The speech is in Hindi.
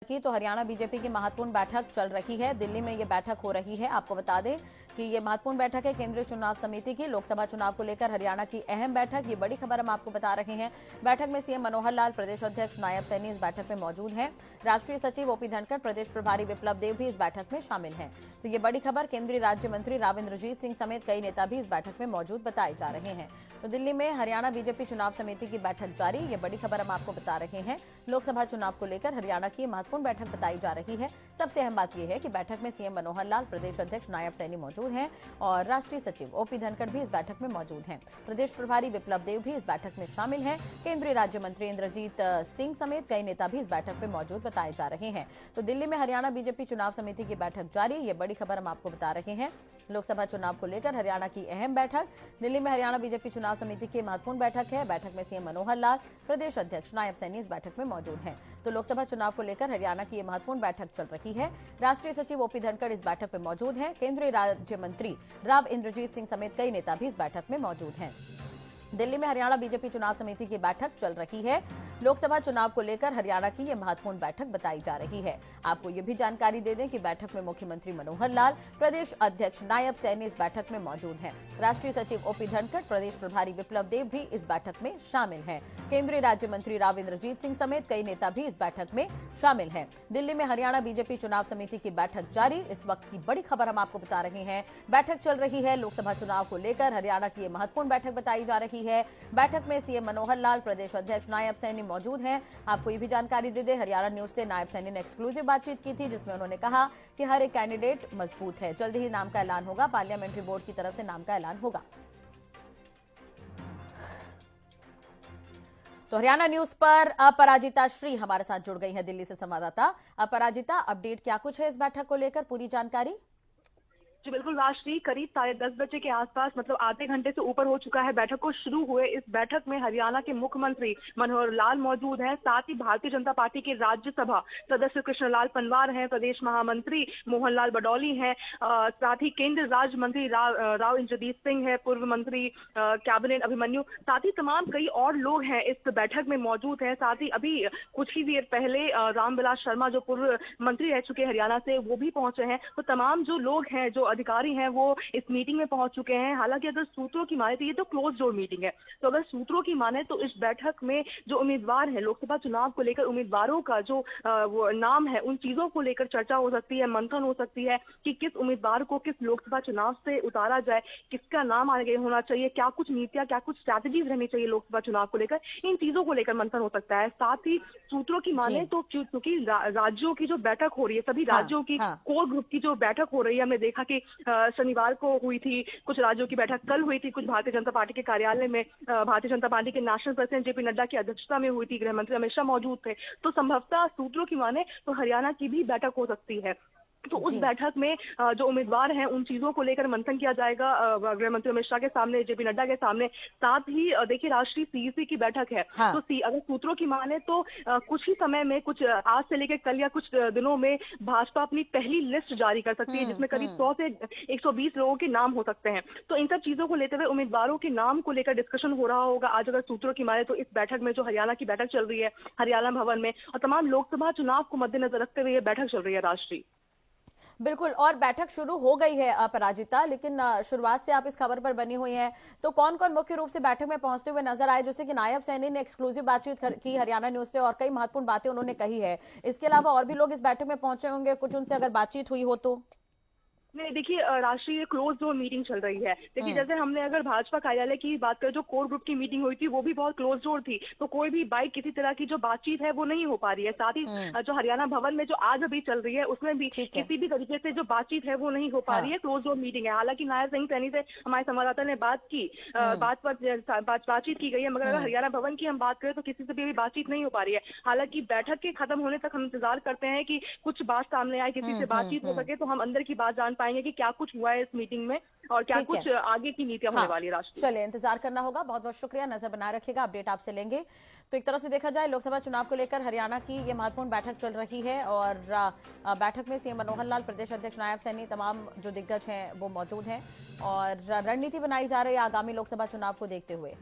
की तो हरियाणा बीजेपी की महत्वपूर्ण बैठक चल रही है। दिल्ली में ये बैठक हो रही है। आपको बता दें कि ये महत्वपूर्ण बैठक है केंद्रीय चुनाव समिति की। लोकसभा चुनाव को लेकर हरियाणा की अहम बैठक, ये बड़ी खबर हम आपको बता रहे हैं। बैठक में सीएम मनोहर लाल, प्रदेश अध्यक्ष नायब सैनी इस बैठक में मौजूद हैं। राष्ट्रीय सचिव ओपी धनखड़, प्रदेश प्रभारी विप्लव देव भी इस बैठक में शामिल हैं। तो ये बड़ी खबर, केंद्रीय राज्य मंत्री राव इंद्रजीत सिंह समेत कई नेता भी इस बैठक में मौजूद बताए जा रहे हैं। तो दिल्ली में हरियाणा बीजेपी चुनाव समिति की बैठक जारी, ये बड़ी खबर हम आपको बता रहे हैं। लोकसभा चुनाव को लेकर हरियाणा की महत्वपूर्ण बैठक बताई जा रही है। सबसे अहम बात यह है कि बैठक में सीएम मनोहर लाल, प्रदेश अध्यक्ष नायब सैनी मौजूद हैं और राष्ट्रीय सचिव ओपी धनखड़ भी इस बैठक में मौजूद हैं। प्रदेश प्रभारी विप्लव देव भी इस बैठक में शामिल हैं। केंद्रीय राज्य मंत्री इंद्रजीत सिंह समेत कई नेता भी इस बैठक में मौजूद बताए जा रहे हैं। तो दिल्ली में हरियाणा बीजेपी चुनाव समिति की बैठक जारी, ये बड़ी खबर हम आपको बता रहे हैं। लोकसभा चुनाव को लेकर हरियाणा की अहम बैठक, दिल्ली में हरियाणा बीजेपी चुनाव समिति की महत्वपूर्ण बैठक है। बैठक में सीएम मनोहर लाल, प्रदेश अध्यक्ष नायब सैनी इस बैठक में मौजूद हैं। तो लोकसभा चुनाव को लेकर हरियाणा की यह महत्वपूर्ण बैठक चल रही है। राष्ट्रीय सचिव ओपी धनखड़ इस बैठक में मौजूद हैं। केंद्रीय राज्य मंत्री राव इंद्रजीत सिंह समेत कई नेता भी इस बैठक में मौजूद हैं। दिल्ली में हरियाणा बीजेपी चुनाव समिति की बैठक चल रही है। लोकसभा चुनाव को लेकर हरियाणा की यह महत्वपूर्ण बैठक बताई जा रही है। आपको यह भी जानकारी दे दें कि बैठक में मुख्यमंत्री मनोहर लाल, प्रदेश अध्यक्ष नायब सैनी इस बैठक में मौजूद हैं। राष्ट्रीय सचिव ओपी धनखड़, प्रदेश प्रभारी विप्लव देव भी इस बैठक में शामिल हैं। केंद्रीय राज्य मंत्री राव इंद्रजीत सिंह समेत कई नेता भी इस बैठक में शामिल हैं। दिल्ली में हरियाणा बीजेपी चुनाव समिति की बैठक जारी, इस वक्त की बड़ी खबर हम आपको बता रहे हैं। बैठक चल रही है लोकसभा चुनाव को लेकर हरियाणा की यह महत्वपूर्ण बैठक बताई जा रही है। बैठक में सीएम मनोहर लाल, प्रदेश अध्यक्ष नायब सैनी मौजूद हैं। आपको ये भी जानकारी दे दें, हरियाणा न्यूज से नायब सैनी ने एक्सक्लूसिव बातचीत की थी, जिसमें उन्होंने कहा कि हर एक कैंडिडेट मजबूत है। जल्द ही नाम का ऐलान होगा, पार्लियामेंट्री बोर्ड की तरफ से नाम का ऐलान होगा। तो हरियाणा न्यूज पर अपराजिता श्री हमारे साथ जुड़ गई है, दिल्ली से संवाददाता। अपराजिता, अपडेट क्या कुछ है इस बैठक को लेकर, पूरी जानकारी? जी बिल्कुल राष्ट्रीय, करीब 10:30 के आसपास, मतलब आधे घंटे से ऊपर हो चुका है बैठक को शुरू हुए। इस बैठक में हरियाणा के मुख्यमंत्री मनोहर लाल मौजूद हैं, साथ ही भारतीय जनता पार्टी के राज्यसभा सदस्य कृष्णलाल पंवार हैं, प्रदेश महामंत्री मोहनलाल बडौली हैं, साथ ही केंद्रीय राज्य मंत्री राव इंद्रजीत सिंह है, पूर्व मंत्री कैबिनेट अभिमन्यु, साथ ही तमाम कई और लोग हैं इस बैठक में मौजूद हैं। साथ ही अभी कुछ ही देर पहले रामविलास शर्मा, जो पूर्व मंत्री रह चुके हरियाणा से, वो भी पहुंचे हैं। तो तमाम जो लोग हैं, जो अधिकारी हैं, वो इस मीटिंग में पहुंच चुके हैं। हालांकि अगर सूत्रों की माने तो ये तो क्लोज डोर मीटिंग है, तो अगर सूत्रों की माने तो इस बैठक में जो उम्मीदवार हैं लोकसभा चुनाव को लेकर, उम्मीदवारों का जो वो नाम है, उन चीजों को लेकर चर्चा हो सकती है, मंथन हो सकती है कि किस उम्मीदवार को किस लोकसभा चुनाव से उतारा जाए, किसका नाम आगे होना चाहिए, क्या कुछ नीतियां, क्या कुछ स्ट्रैटेजीज रहनी चाहिए लोकसभा चुनाव को लेकर, इन चीजों को लेकर मंथन हो सकता है। साथ ही सूत्रों की माने तो क्योंकि राज्यों की जो बैठक हो रही है, सभी राज्यों की कोर ग्रुप की जो बैठक हो रही है, हमने देखा कि शनिवार को हुई थी, कुछ राज्यों की बैठक कल हुई थी, कुछ भारतीय जनता पार्टी के कार्यालय में भारतीय जनता पार्टी के नेशनल प्रेसिडेंट जेपी नड्डा की अध्यक्षता में हुई थी, गृह मंत्री अमित शाह मौजूद थे। तो संभवतः सूत्रों की माने तो हरियाणा की भी बैठक हो सकती है। तो उस बैठक में जो उम्मीदवार हैं उन चीजों को लेकर मंथन किया जाएगा गृह मंत्री अमित शाह के सामने, जेपी नड्डा के सामने। साथ ही देखिए, राष्ट्रीय सीईसी की बैठक है, तो अगर सूत्रों की माने तो कुछ ही समय में, कुछ आज से लेकर कल या कुछ दिनों में भाजपा अपनी पहली लिस्ट जारी कर सकती है, जिसमें करीब 100 से 120 लोगों के नाम हो सकते हैं। तो इन सब चीजों को लेते हुए उम्मीदवारों के नाम को लेकर डिस्कशन हो रहा होगा आज, अगर सूत्रों की माने तो, इस बैठक में जो हरियाणा की बैठक चल रही है हरियाणा भवन में, और तमाम लोकसभा चुनाव को मद्देनजर रखते हुए यह बैठक चल रही है राष्ट्रीय। बिल्कुल, और बैठक शुरू हो गई है अपराजिता, लेकिन शुरुआत से आप इस खबर पर बनी हुई हैं, तो कौन कौन मुख्य रूप से बैठक में पहुंचते हुए नजर आए? जैसे कि नायब सैनी ने एक्सक्लूसिव बातचीत की हरियाणा न्यूज से और कई महत्वपूर्ण बातें उन्होंने कही है। इसके अलावा और भी लोग इस बैठक में पहुंचे होंगे, कुछ उनसे अगर बातचीत हुई हो तो? नहीं, देखिए, राष्ट्रीय क्लोज डोर मीटिंग चल रही है। देखिए, जैसे हमने अगर भाजपा कार्यालय की बात करें, जो कोर ग्रुप की मीटिंग हुई थी वो भी बहुत क्लोज डोर थी, तो कोई भी बाइक किसी तरह की जो बातचीत है वो नहीं हो पा रही है। साथ ही जो हरियाणा भवन में जो आज अभी चल रही है, उसमें भी किसी भी तरीके से जो बातचीत है वो नहीं हो पा रही है, क्लोज डोर मीटिंग है। हालांकि नायब सिंह सैनी से हमारे संवाददाता ने बातचीत की गई है, मगर अगर हरियाणा भवन की हम बात करें तो किसी से भी बातचीत नहीं हो पा रही है। हालांकि बैठक के खत्म होने तक हम इंतजार करते हैं कि कुछ बात सामने आए, किसी से बातचीत हो सके, तो हम अंदर की बात जान पाएंगे कि क्या कुछ हुआ है इस मीटिंग में और क्या कुछ आगे की नीतियां होने वाली है राष्ट्रीय। चलिए, इंतजार करना होगा। बहुत बहुत शुक्रिया, नजर बनाए रखिएगा, अपडेट आपसे लेंगे। तो एक तरह से देखा जाए, लोकसभा चुनाव को लेकर हरियाणा की ये महत्वपूर्ण बैठक चल रही है और बैठक में सीएम मनोहर लाल, प्रदेश अध्यक्ष नायब सैनी, तमाम जो दिग्गज हैं वो मौजूद हैं और रणनीति बनाई जा रही है आगामी लोकसभा चुनाव को देखते हुए।